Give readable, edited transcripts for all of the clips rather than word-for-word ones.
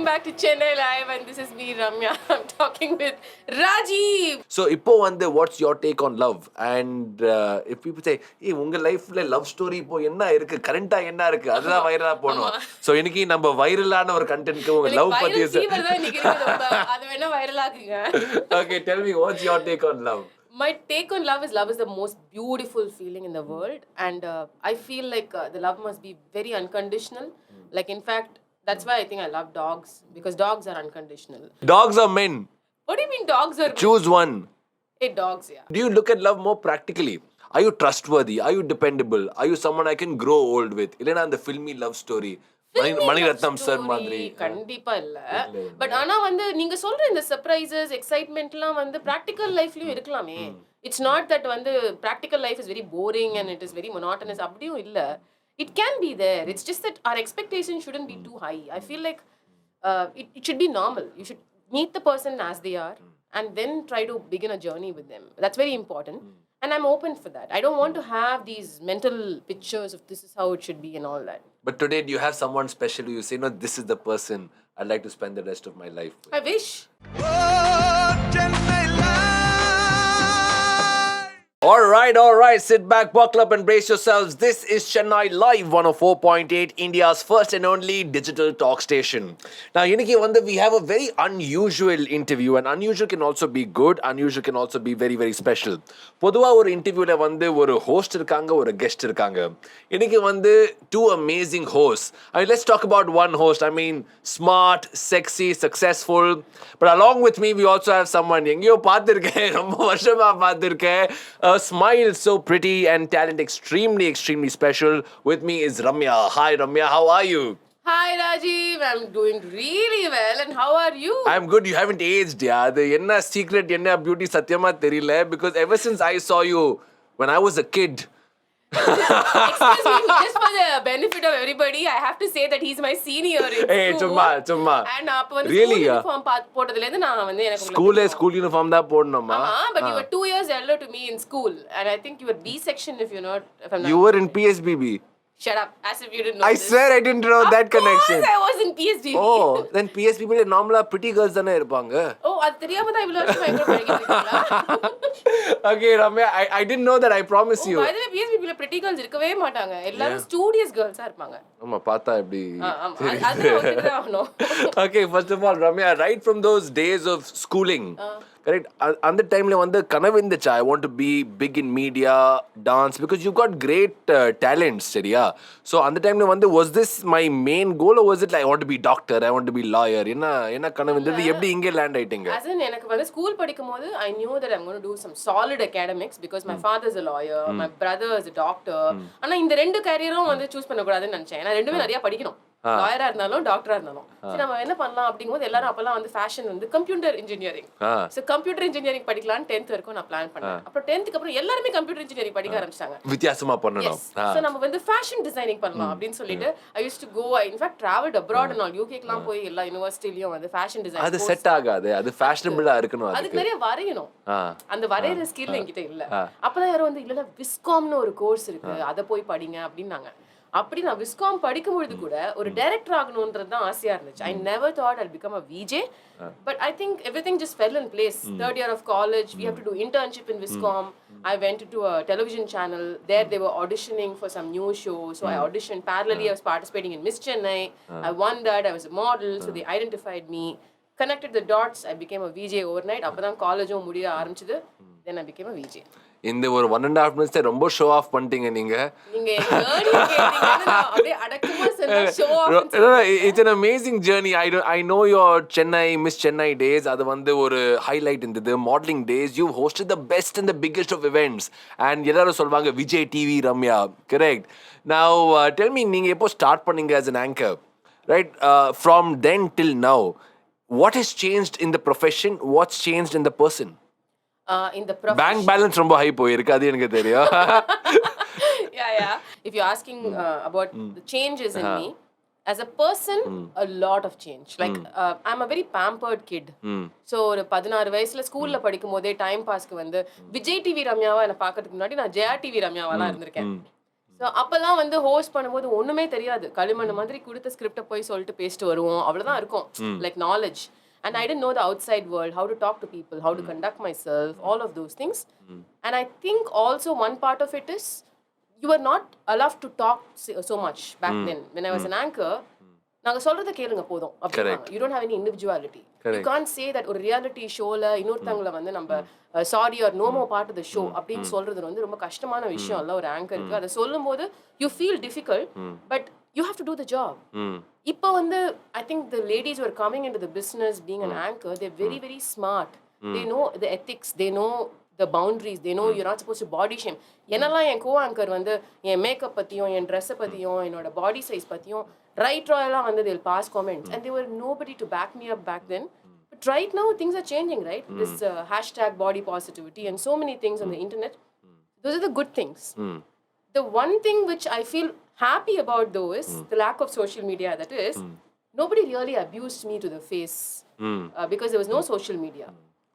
back to Chennai Live, and this is me, Ramya. I'm talking with Rajiv. So, இப்போ வந்து what's your take on love? And if people say, hey, உங்க லைஃப்ல love story இப்போ என்ன இருக்கு, கரண்டா என்ன இருக்கு, அதுதான் வைரலா போகணும். ஸோ இன்னைக்கு நம்ம வைரலான ஒரு கண்டென்ட்க்கு உங்க லவ் பத்தி அது வேணா வைரல் ஆகுங்க. Okay, tell me what's your take on love? My take on love is the most beautiful feeling in the world, and I feel like the love must be very unconditional. Like, in fact, that's why I think I love dogs, because dogs are unconditional. Dogs are men. What do you mean dogs are men? Choose one. Hey, dogs, yeah. Do you look at love more practically? Are you trustworthy? Are you dependable? Are you someone I can grow old with? இல்லனா அந்த filmy love story Mani Ratnam sir மாதிரி கண்டிப்பா இல்ல. But ஆனா வந்து நீங்க சொல்ற இந்த சர்ப்ரைசஸ் எக்ஸைட்மென்ட்லாம் வந்து பிராக்டிகல் லைஃப்லயும் இருக்கலாமே. இட்ஸ் நாட் தட் வந்து practical life is very boring and it is very monotonous அப்படியும் இல்ல. It can be there. It's just that our expectations shouldn't be too high. I feel like it should be normal. You should meet the person as they are and then try to begin a journey with them. That's very important. And I'm open for that. I don't want to have these mental pictures of this is how it should be and all that. But today, do you have someone special who you say, no, this is the person I'd like to spend the rest of my life with? I wish. All right. Sit back, buckle up and brace yourselves. This is Chennai Live 104.8, India's first and only digital talk station. Now, we have a very unusual interview, and unusual can also be good, unusual can also be very, very special. பொதுவா ஒரு இன்டர்வியூல வந்து ஒரு host இருக்காங்க, ஒரு guest இருக்காங்க. இன்னைக்கு வந்து two amazing hosts. I mean, let's talk about one host. I mean, smart, sexy, successful. But along with me, we also have someone எங்கேயோ பார்த்திருக்கேன், ரொம்ப வருஷமா பார்த்திருக்கேன். A smile so pretty and talent extremely, extremely special. With me is Ramya. Hi Ramya, how are you? Hi Rajiv, I'm doing really well, and how are you? I'm good. You haven't aged, yeah. The enna secret, enna beauty satyama theriyala, because ever since I saw you when I was a kid. Excuse me, just for the benefit of everybody, I have to say that he's my senior in Hey, school. chumma. And அப்ப வந்து Really, school uniform போட்டதுல இருந்து நான் வந்து எனக்கு School uniform தான் போடணுமா? but you were 2 years elder to me in school, and I think you were B section if you're not. If I'm not. You were in PSBB. Shut up, as if you didn't know. I swear I didn't know that connection. Of course I was in PSBB. Oh, then PSBB ல நார்மலா pretty girls தானே இருப்பாங்க. Oh, அது தெரியாம தான் இவ்வளவு வருஷமா எங்க படிக்கிட்டு இருக்கீங்களா? Okay, Ramya, I didn't know that, I promise you. By the way, PSBB ல pretty girls இருக்கவே மாட்டாங்க. எல்லாரும் studious girls ஆ இருப்பாங்க. ஆமா, பார்த்தா எப்படி அது ஒத்துதான் ஆகணும். Okay, first of all, Ramya, right from those days of schooling, correct, அந்த டைம்ல வந்து கனவு இருந்துச்சு, I want to be big in media, dance, because you got great talents, சரியா? So அந்த டைம்ல வந்து was this my main goal, or was it like I want to be doctor, I want to be lawyer? என்ன கனவு இருந்தது, எப்படி இங்கே land ஆயிட்டீங்க? As in எனக்கு வந்து ஸ்கூல் படிக்கும்போது I knew that I'm going to do some solid academics because my father is a lawyer, my brother is a doctor. ஆனா இந்த ரெண்டு கேரியரும் வந்து சூஸ் பண்ண கூடாதுன்னு நினைச்சேன். ஏன்னா ரெண்டுமே நிறைய படிக்கணும். லாயரா இருந்தாலும் டாக்டரா இருந்தாலும் சரி நம்ம என்ன பண்ணலாம் அப்படிங்கும்போது எல்லாரும் அப்பெல்லாம் வந்து ஃபேஷன் வந்து computer engineering. So computer engineering படிக்கலாம்னு 10th வரைக்கும் நான் பிளான் பண்ணேன். அப்புறம் 10th க்கு அப்புறம் எல்லாரும் கம்ப்யூட்டர் இன்ஜினியரிங் படிக்க ஆரம்பிச்சாங்க. வித்தியாசமா பண்ணணும். சோ நம்ம வந்து ஃபேஷன் டிசைனிங் பண்ணலாம் அப்படினு சொல்லிட்டு I used to go, in fact traveled abroad and all, UK க்குலாம் போய் எல்லா யுனிவர்சிட்டிலயும் வந்து ஃபேஷன் டிசைன் அது செட் ஆகாது, அது ஃபேஷனபிளா இருக்கணும். அதுக்கு நிறைய வரையணும். அந்த வரையற ஸ்கில் என்கிட்ட இல்ல. அப்பதான் யாரோ வந்து இல்ல விஸ்காம்னு ஒரு கோர்ஸ் இருக்கு, அத போய் படிங்க அப்படினாங்க. அப்படி நான் விஸ்காம் படிக்கும்போது கூட ஒரு டைரக்டர் ஆகணும்ன்றது தான் ஆசையா இருந்துச்சு. I never thought I'll become a VJ, but I think everything just fell in place. Third year of college, we have to do internship in Viscom. I went to a television channel. There they were auditioning for some new show, so I auditioned parallelly. I was participating in Miss Chennai. I won that. I was a model, so they identified me. Connected the dots, I became a VJ overnight. அப்பதான் காலேஜும் முடிய ஆரம்பிச்சது. Then I became a VJ. இந்த ஒரு 1.5 minutes ரொம்ப show of பண்ணிட்டீங்க நீங்க. It's an amazing journey. I know your Chennai Miss Chennai days. அது வந்து ஒரு ஹைலைட் இருந்தது. Modelling days, you hosted the best and the biggest of events. And எல்லாரும் சொல்வாங்க Vijay TV Ramya, correct? Now tell me, நீங்க எப்போ ஸ்டார்ட் பண்ணீங்க as an anchor, right? From then till now, what has changed in the profession? What's changed in the person? In the profession, bank balance ரொம்ப high போயிருக்கு, அது எனக்கு தெரியும். yeah. If you're asking about the changes in me as a person, a lot of change. Like I'm a very pampered kid. So ஒரு 16 வயசுல ஸ்கூல்ல படிக்கும் போதே டைம் பாஸ்க்கு வந்து விஜய் டிவி ரம்யாவா என்ன பார்க்கிறதுக்கு முன்னாடி நான் ஜெயா டிவி ரம்யாவா தான் இருந்திருக்கேன். ஸோ அப்போல்லாம் வந்து ஹோஸ்ட் பண்ணும்போது ஒன்றுமே தெரியாது. களிமண் மாதிரி கொடுத்த ஸ்கிரிப்டை போய் சொல்லிட்டு பேசிட்டு வருவோம். அவ்வளோதான் இருக்கும். Like knowledge. And I didn't know the outside world, how to talk to people, how to conduct myself, all of those things. And I think also one part of it is you were not allowed to talk so much back then. When I was an anchor, நாங்க சொல்றத கேளுங்க போதும் அப்படினாங்க. You don't have any individuality. You can't say that ஒரு reality ஷோல இன்னொருத்தங்கள வந்து நம்ம sorry are no more part of the show அப்படின்னு சொல்றது வந்து ரொம்ப கஷ்டமான விஷயம் இல்ல ஒரு ஆங்கருக்கு. அதை சொல்லும்போது you feel difficult, but you have to do the job. இப்போ வந்து I think the ladies who are coming into the business being an anchor, they're very very smart. They know the ethics, they know the boundaries, they know you're not supposed to body shame. என்னெல்லாம் என் கோ anchor வந்து என் makeup பத்தியும் என் ட்ரெஸ்ஸை பத்தியும் என்னோட பாடி size பத்தியும் right ராயெல்லாம் வந்து they'll pass comments and there were nobody to back me up back then. But right now things are changing, right? This hashtag body positivity and so many things on the internet. Those are the good things. The one thing which I feel happy about though is the lack of social media. That is, nobody really abused me to the face because there was no social media.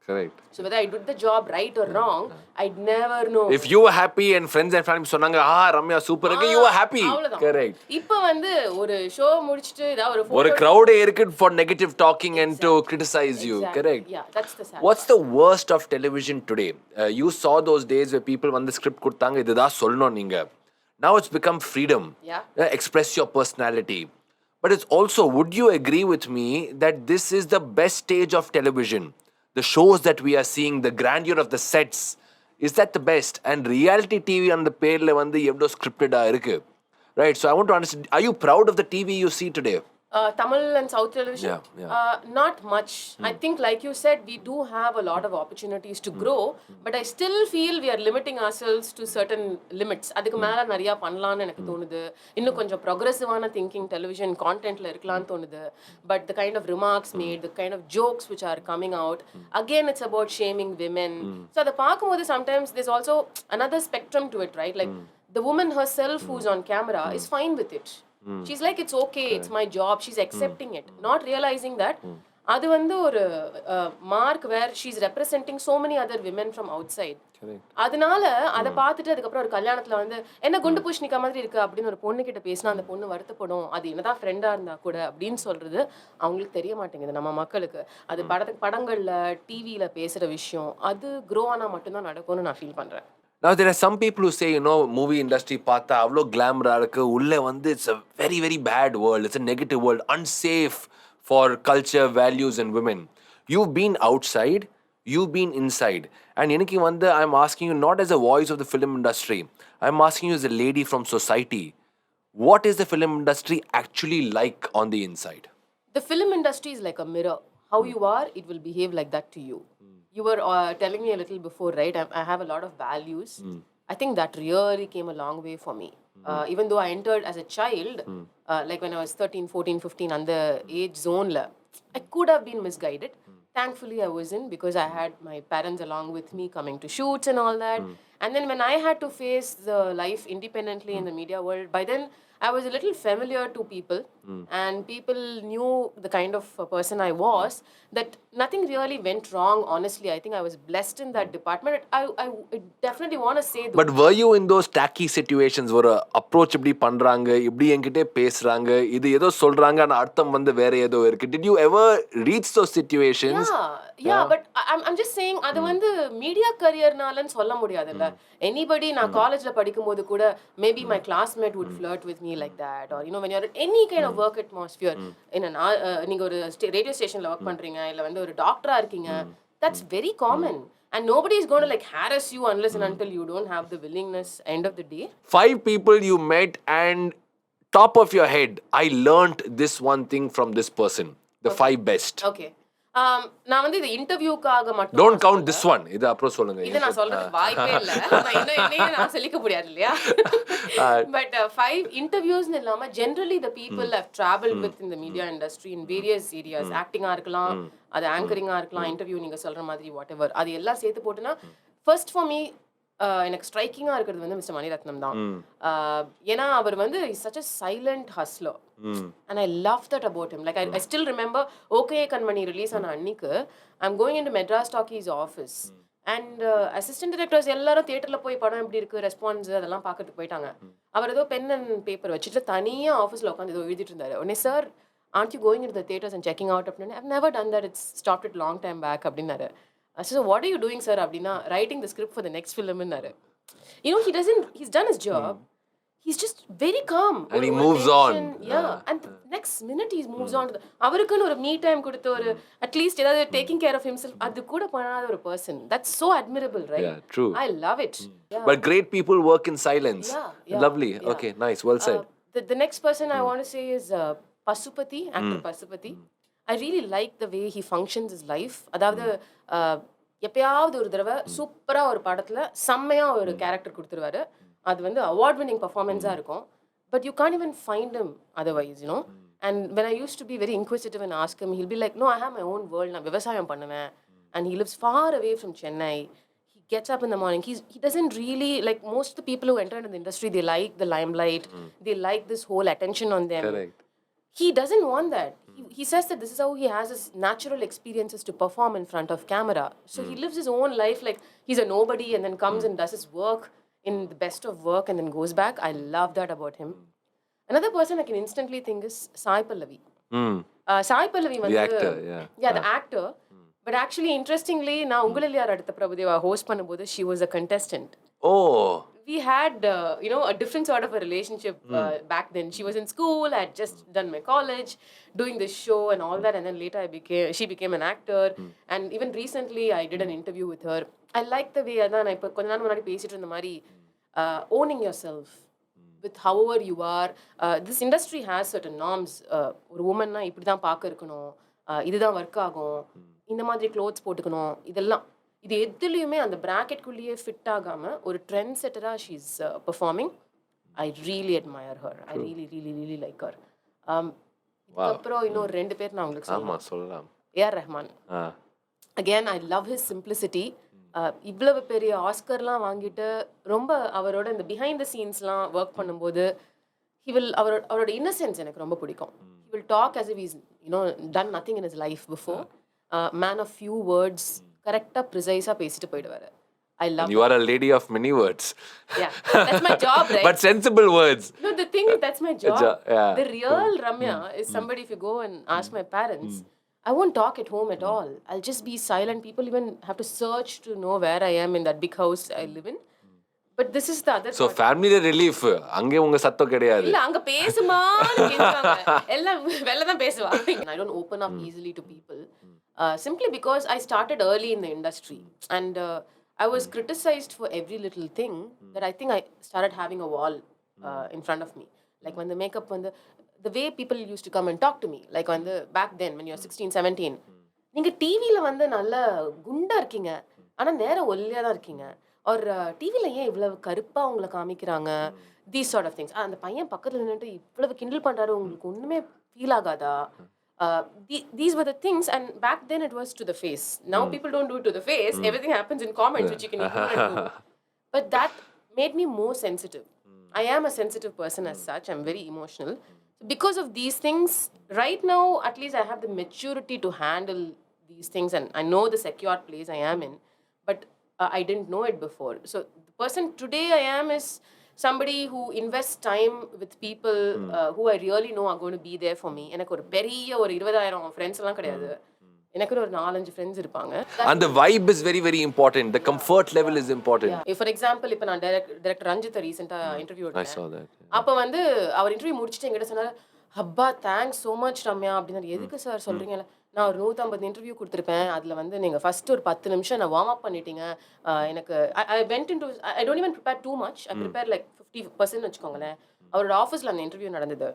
Correct. So whether I did the job right or wrong, I'd never know. If you were happy and friends and family சொன்னாங்க Ramya super இருக்கு, you were happy. Correct. இப்போ வந்து ஒரு show முடிச்சிட்டு ஏதாவது ஒரு crowd இருக்கு for negative talking and to criticize you. Correct. Yeah, that's the sad. What's the worst of television today? You saw those days where people வந்து script கொடுத்தாங்க இதுதான் சொல்லணும் நீங்க. Now it's become freedom. Yeah. Express your personality. But it's also, would you agree with me that this is the best stage of television? The shows that we are seeing, the grandeur of the sets, is that the best? And reality TV on the பேர்ல வந்து எவ்வளவு scripted இருக்கு. Right, so I want to understand, are you proud of the TV you see today? Tamil and South television? Not much. I think like you said, we do have a lot of opportunities to grow, but I still feel we are limiting ourselves to certain limits. அதுக்கு மேல நிறைய பண்ணலாம்னு எனக்கு தோணுது. இன்னும் கொஞ்சம் progressive-ஆன thinking television contentல இருக்கலாம்னு தோணுது. But the kind of remarks made, the kind of jokes which are coming out, again it's about shaming women. So அதை பார்க்கும்போது sometimes there's also another spectrum to it, right? Like the woman herself who's on camera is fine with it. She's like, it's okay, it's my job, she's accepting it, not realizing that அது வந்து ஒரு mark where she's representing so many other women from outside. அதனால அதை பார்த்துட்டு அதுக்கப்புறம் ஒரு கல்யாணத்துல வந்து என்ன குண்டு பூஷணிக்கா மாதிரி இருக்கு அப்படின்னு ஒரு பொண்ணு கிட்ட பேசினா அந்த பொண்ணு வருத்தப்படும், அது என்னதான் ஃப்ரெண்டா இருந்தா கூட அப்படின்னு சொல்றது அவங்களுக்கு தெரிய மாட்டேங்குது நம்ம மக்களுக்கு. அது படங்கள்ல டிவியில பேசுற விஷயம் அது க்ரோ ஆனா மட்டும்தான் நடக்கும்னு நான் ஃபீல் பண்றேன். Now there are some people who say, movie industry பார்த்தா அவ்வளோ கிளாமரா இருக்கு, உள்ள வந்து it's a very very bad world, it's a negative world, unsafe for culture, values and women. You've been outside, you've been inside, and எனக்கு வந்து I'm asking you not as a voice of the film industry, I'm asking you as a lady from society, what is the film industry actually like on the inside? The film industry is like a mirror. How you are, it will behave like that to you. You were telling me a little before, right? I have a lot of values. I think that really came a long way for me. Even though I entered as a child, like when I was 13, 14, 15, on the age zone, I could have been misguided. Thankfully, I wasn't because I had my parents along with me coming to shoots and all that. And then when I had to face the life independently in the media world, by then I was a little familiar to people and people knew the kind of person I was, that nothing really went wrong. Honestly, I think I was blessed in that department. I definitely want to say though. But were you in those tacky situations where approach இப்படி பண்றாங்க, இப்படி என்கிட்ட பேசுறாங்க, இது ஏதோ சொல்றாங்க ஆனா அர்த்தம் வந்து வேற ஏதோ இருக்கு? Did you ever reach those situations? Yeah, but I'm just saying அது வந்து மீடியா கரியர்னாலன்னு சொல்ல முடியாதுல்ல. Anybody நான் காலேஜ்ல படிக்கும்போது கூட maybe my classmate would flirt with me like that, or when you're in any kind of work atmosphere, நீங்க ஒரு ரேடியோ ஸ்டேஷன்ல ஒர்க் பண்றீங்க இல்ல வந்து ஒரு டாக்டரா இருக்கீங்க, that's very common. And nobody is going to like harass you unless and until you don't have the willingness end of the day. 5 people you met and top of your head, I learnt this one thing from this person, the 5 best. Okay. நான் வந்து இது இன்டர்வியூக்காக மட்டும் don't count this one, இது அப்புறம் சொல்லுங்க. இது நான் சொல்றதுக்கு வாய்ப்பே இல்ல. நான் சொல்லிக்க முடியாது இல்லையா? But 5 interviews இல்லாம generally the people I've traveled with in the media industry in various areas, acting-ஆ இருக்கலாம், அது ஆங்கரிங்கா இருக்கலாம், இன்டர்வியூ நீங்க சொல்ற மாதிரி whatever, அது எல்லாம் சேர்த்து போட்டுனா first for me எனக்கு ஸ்ட்ரைக்கிங்கா இருக்கிறது வந்து மிஸ்டர் மணிரத்னம் தான். ஏன்னா அவர் வந்து such a silent hustler. And I love that about him. Like I still remember okay Kanmani release ஆன அன்னைக்கு I'm going into Madras Talkies office and assistant directors எல்லாரும் தியேட்டரில் போய் படம் எப்படி இருக்குது ரெஸ்பான்ஸ் அதெல்லாம் பார்க்கறதுக்கு போயிட்டாங்க. அவர் ஏதோ பென் அண்ட் பேப்பர் வச்சுட்டு தனியாக ஆஃபீஸில் உட்காந்து ஏதோ எழுதிட்டு இருந்தாரு. உடனே sir aren't you going into the theaters and checking out அப்படின்னு I've never done that, it's stopped it long time back அப்படின்னாரு. So what are you doing sir அப்படின்னா writing the script for the next film ன்னாரு. You know, he's done his job. He's just very calm. And he moves on. Yeah. And the next minute he moves on to the அவருக்குன்னு ஒரு me time கொடுத்து ஒரு at least ஏதாவது taking care of himself அது கூட பண்ணாத ஒரு person. That's so admirable, right? Yeah, true. I love it. Yeah. But great people work in silence. Yeah. Lovely. Yeah. Okay, nice. Well said. The next person I want to say is Pasupati, actor Pasupati. I really like the way he functions his life. அதாவது எப்பயாவது ஒரு தடவை சூப்பரா ஒரு படத்துல செம்மையா ஒரு character கொடுத்துருவாரு. அது வந்து அவார்ட் வின்னிங் பர்ஃபார்மன்ஸாக இருக்கும். But you can't even find him otherwise, you know. And when I use to be very inquisitive and ask him, he'll be like, no, I have my own world, நான் விவசாயம் பண்ணுவேன். And he lives far away from Chennai. He gets up in the morning. He doesn't really, like most of the people who enter into the industry, they like the limelight. They like this whole attention on them. Correct. He doesn't want that. He says that this is how he has his natural experiences to perform in front of camera. So he lives his own life like he's a nobody and then comes and does his work in the best of work and then goes back. I love that about him. Another person I can instantly think is Sai Pallavi. Sai Pallavi The actor, yeah. The actor. But actually, interestingly, na Ungalil Yaar Adutha Prabhudeva host பண்ணும்போது she was a contestant. Oh. We had, a different sort of a relationship back then. She was in school, I had just done my college, doing this show and all that, and then later she became an actor. And even recently, I did an interview with her. I like the way, அதான் நான் இப்போ கொஞ்ச நாள் முன்னாடி பேசிட்டு இருந்த மாதிரி, owning yourself with however you are. This industry has certain norms. ஒரு woman-னா இப்படி தான் பார்க்க இருக்கணும், இதுதான் ஒர்க் ஆகும், இந்த மாதிரி க்ளோத்ஸ் போட்டுக்கணும், இதெல்லாம் இது எதுலையுமே அந்த ப்ராக்கெட்குள்ளேயே ஃபிட் ஆகாமல் ஒரு ட்ரெண்ட் செட்டராக she is performing. I really admire her. I really like her. இதுக்கப்புறம் இன்னொரு 2 பேர் நான் உங்களுக்கு சொல்லலாம். AR Rahman. Again I love his simplicity. இவ்வளவு பெரிய ஆஸ்கர்லாம் வாங்கிட்டு ரொம்ப அவரோட இந்த பிஹைண்ட் த சீன்ஸ்லாம் ஒர்க் பண்ணும்போது அவரோட இன்னசென்ஸ் எனக்கு ரொம்ப பிடிக்கும். He will talk as if he's done nothing in his life before. Man of few words. கரெக்டாக ப்ரிசைஸாக பேசிட்டு போயிடுவாரு. I love You are a lady of many words. Yeah, that's my job, right? But sensible words. No, the thing is, that's my job. Yeah. The real Ramya is somebody, if you go and ask my parents, I won't talk at home at all. I'll just be silent. People even have to search to know where I am in that big house I live in. But this is the other So part. family relief. அங்கே உங்க சத்தம் கிடையாது. இல்ல அங்க பேசுமான்னு கேட்பாங்க. எல்லாம் வெளில தான் பேசுவாங்க. I don't open up easily to people. Simply because I started early in the industry and I was criticized for every little thing that I think I started having a wall in front of me. Like when the makeup, the way people used to come and talk to me, like when back then when you're 16, 17, நீங்க டிவில நல்லா குண்டா இருக்கீங்க ஆனா நேரா ஒல்லியா தான் இருக்கீங்க, ஒரு டிவில ஏன் இவ்வளவு கருப்பா உங்களை காமிக்கிறாங்க, these sort of things. அந்த பையன் பக்கத்துல நின்னுட்டு இவ்வளவு கிண்டல் பண்றாரு, உங்களுக்கு ஒண்ணுமே ஃபீல் ஆகாதா? These were the things, and back then it was to the face. Now people don't do it to the face. Everything happens in comments, which you can ignore and do. But that made me more sensitive. I am a sensitive person as such. I'm very emotional. Because of these things, right now, at least I have the maturity to handle these things, and I know the secure place I am in. But I didn't know it before. So the person today I am is somebody who invests time with people who I really know are going to be there for me. எனக்கு ஒரு பெரிய ஒரு 20,000 friends எல்லாம் கிடையாது. எனக்கு ஒரு 4-5 friends இருப்பாங்க. And the vibe is very very important. The comfort level is important. Yeah. For example, இப்போ நான் டைரக்டர் ரஞ்சித் ரீசெண்டா இன்டர்வியூ I saw that. அப்போ அவர் இன்டர்வியூ முடிச்சிட்டு என்கிட்ட சொன்னாரு, அப்பா தேங்க்ஸ் ஸோ மச் ரம்யா அப்படின்னு. எதுக்கு சார் சொல்றீங்கல்ல, நான் ஒரு 150 இன்டர்வியூ கொடுத்துருப்பேன், அதில் நீங்கள் ஃபர்ஸ்ட் ஒரு 10 நிமிஷம் நான் வார்ம் அப் பண்ணிட்டீங்க. எனக்கு I went into I don't even prepare too much. I prepare like 50% வச்சுக்கோங்களேன். அவரோட ஆஃபீஸில் அந்த இன்டர்வியூ நடந்தது.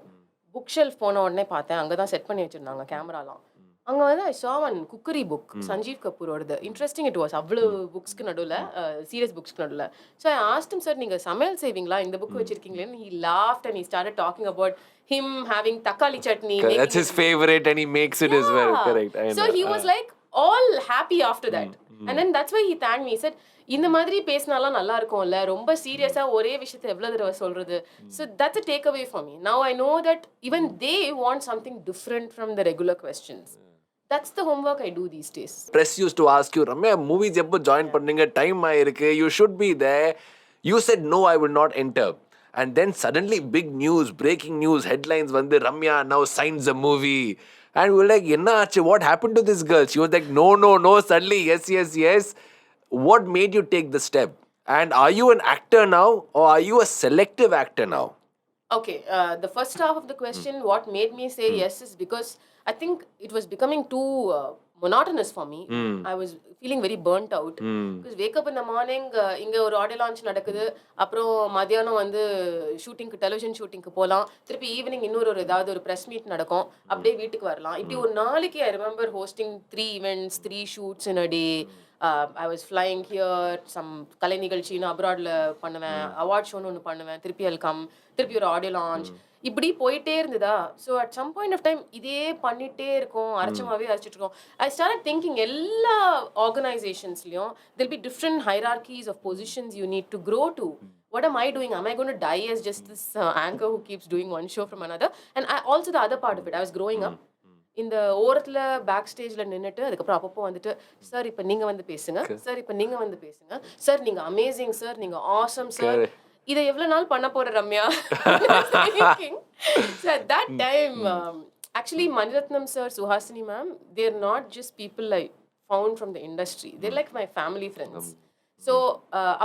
புக் ஷெல்ஃப் போன உடனே பார்த்தேன், அங்கே தான் செட் பண்ணி வச்சுருந்தாங்க கேமராலாம். அங்கே I saw one cookery book, Sanjeev கபூரோடது. Interesting it was. அவ்வளோ புக்ஸ்க்கு நடுவில், சீரியஸ் புக்ஸ்க்கு நடுவில். So I asked him, sir நீங்கள் சமையல் செய்வீங்களா, இந்த புக் வச்சிருக்கீங்களேன்னு. he laughed and he started talking about him having takkali chutney. That's his favorite and he makes it as well. Correct. So he was like all happy after that. And then that's why he thanked me. He said, இந்த மாதிரி பேசினாலாம் நல்லா இருக்கும்ல, ரொம்ப சீரியஸா ஒரே விஷயத்தை எவ்வளவு தடவை சொல்றது. So that's a takeaway for me. Now I know that even they want something different from the regular questions. that's the homework I do these days. Press used to ask you, Ramya, movies எப்போ join பண்ணீங்க, time ஆயிருக்கு, you should be there. You said no, I will not enter. And then suddenly big news, breaking news, headlines வந்து Ramya now signs a movie. And we were like, என்ன ஆச்சு, what happened to this girl? She was like, no, suddenly yes. What made you take the step? And are you an actor now or are you a selective actor now? Okay, the first half of the question, what made me say yes is because I think it was becoming too monotonous for me. I was feeling very burnt out. Because wake up in the morning, இங்க ஒரு audio launch நடக்குது, அப்புறம் மதியானம் வந்து ஷூட்டிங்க்கு television ஷூட்டிங்க்கு போகலாம், திருப்பி evening இன்னொரு ஏதாவது ஒரு ப்ரெஸ் மீட் நடக்கும், அப்படியே வீட்டுக்கு வரலாம். இப்படி ஒரு நாளைக்கு I remember hosting 3 events, 3 shoots in a day. I was flying here, some கலை நிகழ்ச்சின்னு அப்ராட்ல பண்ணுவேன், அவார்ட் ஷோன்னு ஒன்று பண்ணுவேன், திருப்பி வெல்கம், திருப்பி ஒரு ஆடியோ லான்ச், இப்படி போயிட்டே இருந்ததா. So at some point of time இதே பண்ணிட்டே இருக்கோம், அரைச்சமாவே அரைச்சிட்டு இருக்கோம். ஐ ஸ்டார்ட் திங்கிங் எல்லா ஆர்கனைசேஷன்ஸ்லையும் there'll be different hierarchies of positions you need to grow to. What am I doing? Am I going to die as just this anchor who keeps doing one show from another? And also the other part of it, I was growing up. இந்த ஓரத்தில் back ஸ்டேஜில் நின்றுட்டு அதுக்கப்புறம் அப்பப்போ வந்துட்டு, sir இப்போ நீங்கள் வந்து பேசுங்க, சார் இப்போ நீங்கள் வந்து பேசுங்க, சார் நீங்கள் அமேசிங் சார், நீங்கள் ஆசம் சார், இதை எவ்வளோ நாள் பண்ண போகிற Ramya. So at that time actually Mani Ratnam sir, Suhasini ma'am, they're not just people I found from the industry, they're like my family friends. So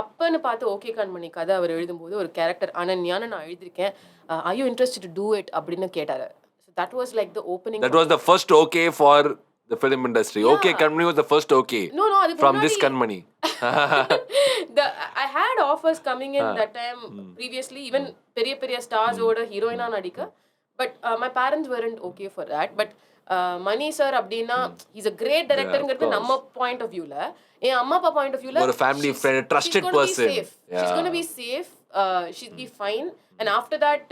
அப்பன்னு பார்த்து ஓகே கண்மணி கதை அவர் எழுதும்போது ஒரு கேரக்டர் அனன்யான்னு நான் எழுதியிருக்கேன், I you interested to do it அப்படின்னு கேட்டார். That was like the opening. That was the first okay for the film industry. Yeah. Okay, Kanmani was the first okay. No, from this Kanmani. I had offers coming in that time previously, even periya stars oda heroine nadika, but my parents weren't okay for that. But Mani sir abdina, he's a great director ngiradhu நம்ம point of view la, என் அம்மா அப்பா point of view la, ஒரு family friend, a trusted person. She's going to be safe, she'll be fine. And after that,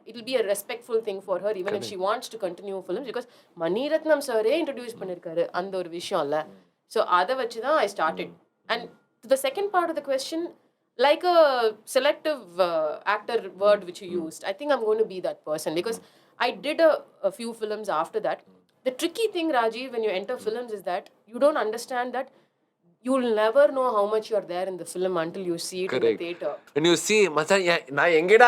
it'll be a respectful thing for her, even if she wants to continue films, because Maniratnam sir introduce பண்ணிருக்காரு அந்த ஒரு விஷயம்ல. So அதை வச்சு தான் I started. And to the second part of the question, like a selective actor word which you used, I think I'm going to be that person, because I did a few films after that. The tricky thing, Rajiv, when you enter films is that you don't understand that you'll never know how much you are there in the film until you see it. Correct. In the theater. When you see, நான் எங்கடா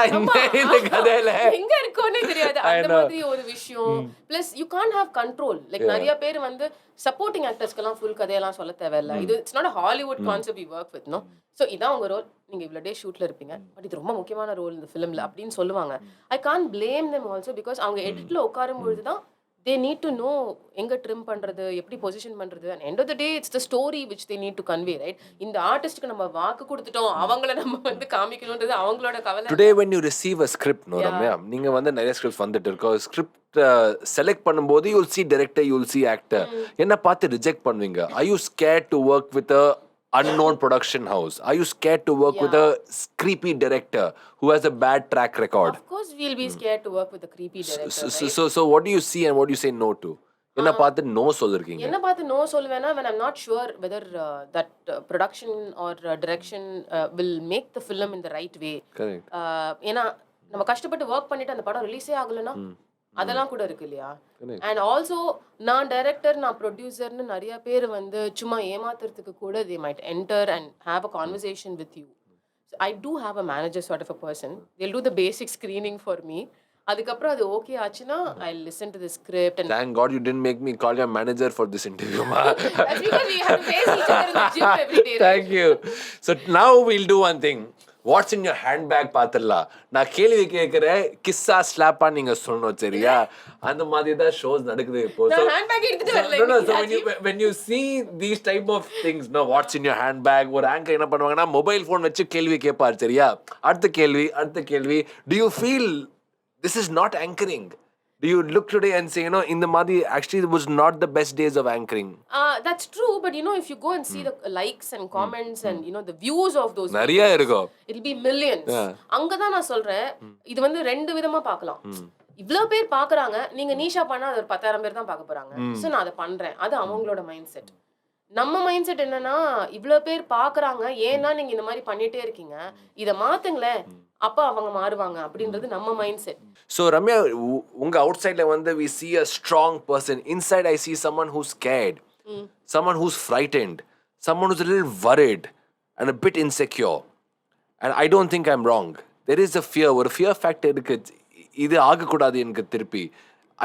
இந்த கதையில எங்க இருக்கோனே தெரியாது, அந்த மாதிரி ஒரு விஷயம். Plus you can't have control. Like நிறைய பேர் வந்து supporting actorsக்கெல்லாம் full கதையெல்லாம் சொல்ல தேவையில்லை. இது it's not a Hollywood concept we work with, no. So இதான் உங்க ரோல், நீங்க இவ்வளோ டே ஷூட்ல இருப்பீங்க, பட் இது ரொம்ப முக்கியமான ரோல் இந்த ஃபிலிம்ல அப்படின்னு சொல்லுவாங்க. I can't blame them also, because அவங்க எடிட்ல உட்காரும் பொழுது தான் they need to know எங்க ட்ரிம் பண்றது, எப்படி பொசிஷன் பண்றது. And end of the day it's the story which they need to convey, right? இந்த ஆர்டிஸ்ட்க்கு நம்ம வாக்கு கொடுத்துட்டோம், அவங்கள நம்ம வந்து காமிக்கணும்ன்றது அவங்களோட கவலை. Today when you receive a script, no Ramya, நீங்க வந்து நிறைய ஸ்கிரிப்ட்ஸ் வந்துட்டு இருக்கோ, ஸ்கிரிப்ட் செலக்ட் பண்ணும்போது you'll see director, you'll see actor, என்ன பார்த்து ரிஜெக்ட் பண்ணுவீங்க? Are you scared to work with a unknown production house? Are you scared to work with a creepy director who has a bad track record? Of course we'll be scared to work with a creepy director, right? So what do you see and what do you say no to? என்ன பார்த்து no சொல்லிருக்கீங்க? என்ன பார்த்து no சொல்லுவேன்னா, when I'm not sure whether that production or direction will make the film in the right way. Correct. ஏன்னா நம்ம கஷ்டப்பட்டு work பண்ணிட்டு அந்த படம் ரிலீஸே ஆகலன்னா அதெல்லாம் கூட இருக்கு இல்லையா? அண்ட் ஆல்சோ நான் டைரக்டர், நான் ப்ரொடியூசர்னு நிறைய பேர் வந்து சும்மா ஏமாத்துறதுக்கு கூட they might enter and have a conversation with you. So I do have a manager sort of a person. They'll do the basic screening for me. அதுக்கப்புறம் அது ஓகே ஆச்சுன்னா I'll listen to the script. And thank God you didn't make me call your manager for this interview, ma. That's because we have to face each other in the gym every day, right? Thank you. So now we'll do one thing. What's in your handbag பாத்துடலாம். நான் கேள்வி கேட்கிறேன், கிஸ்ஸா ஸ்லாப்பா நீங்க சொல்லணும், சரியா? அந்த மாதிரி தான் shows நடக்குது இப்போ. நான் ஹேண்ட்பேக் எடுத்துட்டு வரல. So when you see these type of things, no, what's in your handbag, ஒரு ஆங்கர் என்ன பண்ணுவாங்கன்னா மொபைல் ஃபோன் வச்சு கேள்வி கேட்பார், சரியா? அடுத்த கேள்வி, do you feel this is not anchoring? Do you look today and say, in the Madi, actually it was not the best days of anchoring? That's true, but if you go and see the likes and comments and the views of those நிறைய இருக்கு, it'll be millions. அங்கதான் நான் சொல்றேன், இது வந்து ரெண்டு விதமா பார்க்கலாம். இவ்ளோ பேர் பாக்குறாங்க, நீங்க நீஷா பண்ணா அது ஒரு 10,000 பேர் தான் பார்க்க போறாங்க. சோ நான் அதை பண்றேன், அது அவங்களோட மைண்ட் செட். நம்ம மைண்ட் செட் என்னன்னா, இவ்ளோ பேர் பாக்குறாங்க, ஏன்னா நீங்க இந்த மாதிரி பண்ணிட்டே இருக்கீங்க, இதை மாத்துங்களேன், அப்ப அவங்க மாறுவாங்க அப்படின்றது நம்ம mind set. So Ramya, unga outside la vanda we see a strong person. Inside I see someone who's scared, someone who's frightened, someone who's a little worried and a bit insecure. And I don't think I'm wrong. There is a fear, or a fear factor irukku. Idu agakudadu enakku thiruppi.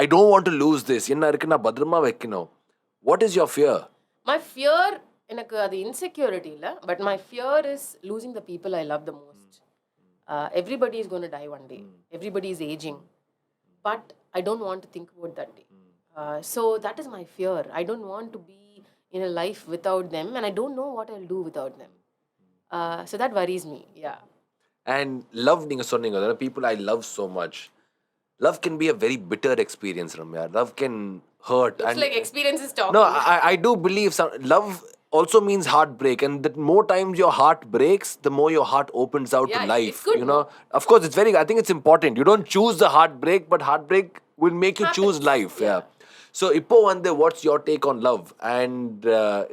I don't want to lose this. Enna irukku na badrama vekkano. What is your fear? My fear, எனக்கு அது insecurity இல்ல, but my fear is losing the people I love the most. Everybody is going to die one day. Everybody is aging. But I don't want to think about that day. So that is my fear. I don't want to be in a life without them, and I don't know what I'll do without them. So that worries me. Yeah. And love, neenga sonneenga, there are people I love so much. Love can be a very bitter experience, Ramya. Love can hurt. It's like experience is talking. No, I do believe love also means heartbreak, and the more times your heart breaks, the more your heart opens out to life. It's good, you know, of course, I think it's important. You don't choose the heartbreak, but heartbreak will make you choose life. Yeah. So, ipo vande, what's your take on love? And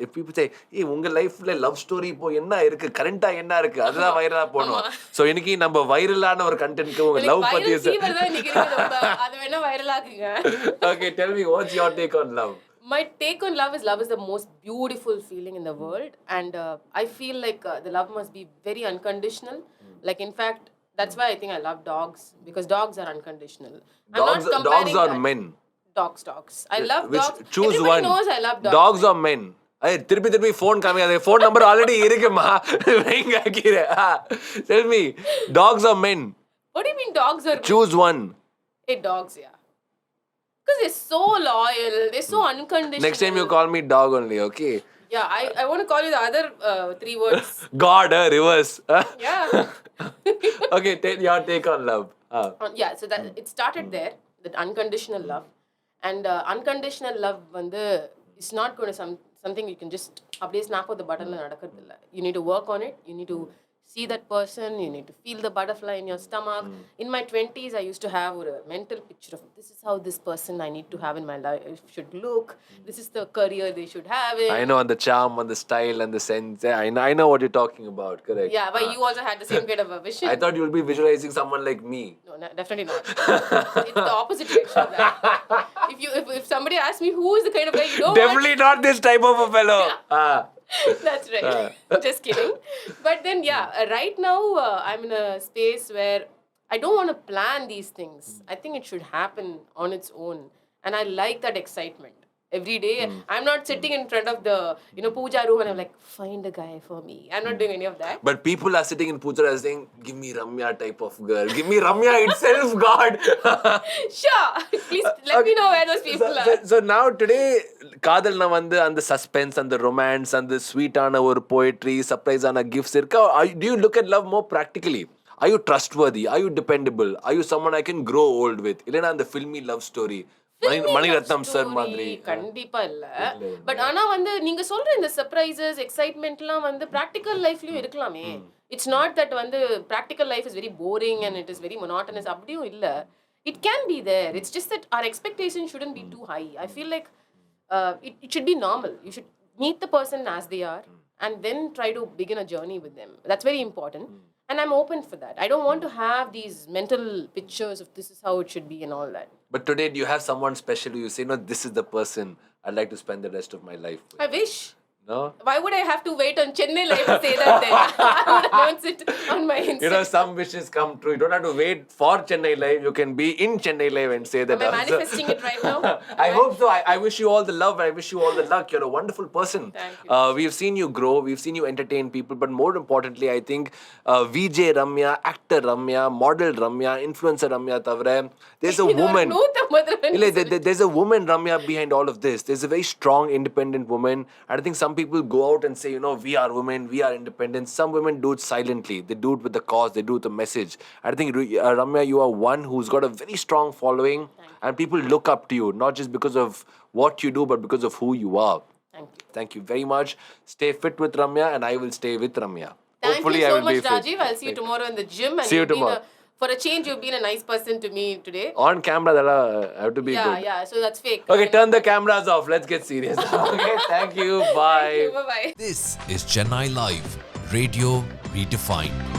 if people say, hey, unga life la love story ipo enna irukku, current ah enna irukku, adha viral ponom. So, iniki namba viral ana or content ku unga love patti fever da iniki irukku, adu venna viral aakuga. Okay, tell me, what's your take on love? My take on love is the most beautiful feeling in the world, and I feel like the love must be very unconditional. Like, in fact, that's why I think I love dogs, because dogs are unconditional. Dogs are men. Dogs. I love dogs. Choose Everybody one. knows I love dogs. Dogs or men? Hey, திருப்பி phone காமிக்காதே. Phone number already இருக்குமா? வைங்க கீழே. Tell me, dogs or men? What do you mean dogs are men? Choose one. Hey, dogs, yeah. Because they're so loyal. They're so unconditional. Next time you call me dog only, okay? Yeah, I want to call you the other 3 words. God, reverse. Yeah. Okay, your take on love. Yeah, so that it started there, that unconditional love. And unconditional love வந்து is not going to something you can just அப்படியே snap of the button நடக்கிறது இல்ல. You need to work on it. You need to see that person. You need to feel the butterfly in your stomach. In my 20s, I used to have a mental picture of this is how this person I need to have in my life should look. This is the career they should have it. I know, on the charm, on the style, and the sense. I know what you're talking about. Correct. Yeah, but you also had the same kind of a vision. I thought you would be visualizing someone like me. No, definitely not. It's the opposite direction of that. If somebody asks me who is the kind of guy you don't definitely not this type of a fellow. That's right. Just kidding. But then, right now I'm in a space where I don't want to plan these things. I think it should happen on its own. And I like that excitement. Every day, I'm not sitting in front of the, puja room and I'm like, find a guy for me. I'm not doing any of that. But people are sitting in puja and saying, give me Ramya type of girl. Give me Ramya itself, God. Sure. Please let me know where those people are. So now today, காதல்னா வந்து அந்த suspense, அந்த romance, அந்த sweet ஆன ஒரு poetry, surprise ஆன gifts இருக்கா? Do you look at love more practically? Are you trustworthy? Are you dependable? Are you someone I can grow old with? இல்லைனா அந்த filmy love story? Mani Ratnam sir மாதிரி கண்டிப்பா இல்ல. பட் ஆனா வந்து நீங்க சொல்ற இந்த சர்ப்ரைசஸ் எக்ஸைட்மென்ட்லாம் வந்து பிராக்டிகல் லைஃப்லயும் இருக்கலாமே. இட்ஸ் நாட் தட் வந்து practical life is very boring and it is very monotonous அப்படியும் இல்ல. It can be there. It's just that our expectation shouldn't be too high. I feel like it should be normal. You should meet the person as they are and then try to begin a journey with them. That's very important. And I'm open for that. I don't want to have these mental pictures of this is how it should be and all that. But today, do you have someone special who you say, no, this is the person I'd like to spend the rest of my life with? I wish. No? Why would I have to wait on Chennai Live to say that then? I would announce it on my Instagram. Some wishes come true. You don't have to wait for Chennai Live. You can be in Chennai Live and say that. Am I manifesting it right now? I hope so. I wish you all the love. I wish you all the luck. You're a wonderful person. Thank you. We've seen you grow. We've seen you entertain people. But more importantly, I think VJ Ramya, actor Ramya, model Ramya, influencer Ramya tavra, there's a woman. There's a woman Ramya behind all of this. There's a very strong, independent woman. And I think some people go out and say, we are women, we are independent. Some women do it silently. They do it with the cause, they do it with the message. I think, Ramya, you are one who's got a very strong following. And people look up to you, not just because of what you do, but because of who you are. Thank you. Thank you very much. Stay fit with Ramya, and I will stay with Ramya. Thank Hopefully, you I so will much, be fit. Rajiv. I'll see you tomorrow in the gym. And See you tomorrow. For a change, you've been a nice person to me today. On camera, I have to be good. Yeah, so that's fake. Okay, turn the cameras off. Let's get serious. Okay, thank you. Bye. Thank you. Bye-bye. This is Chennai Live, radio redefined.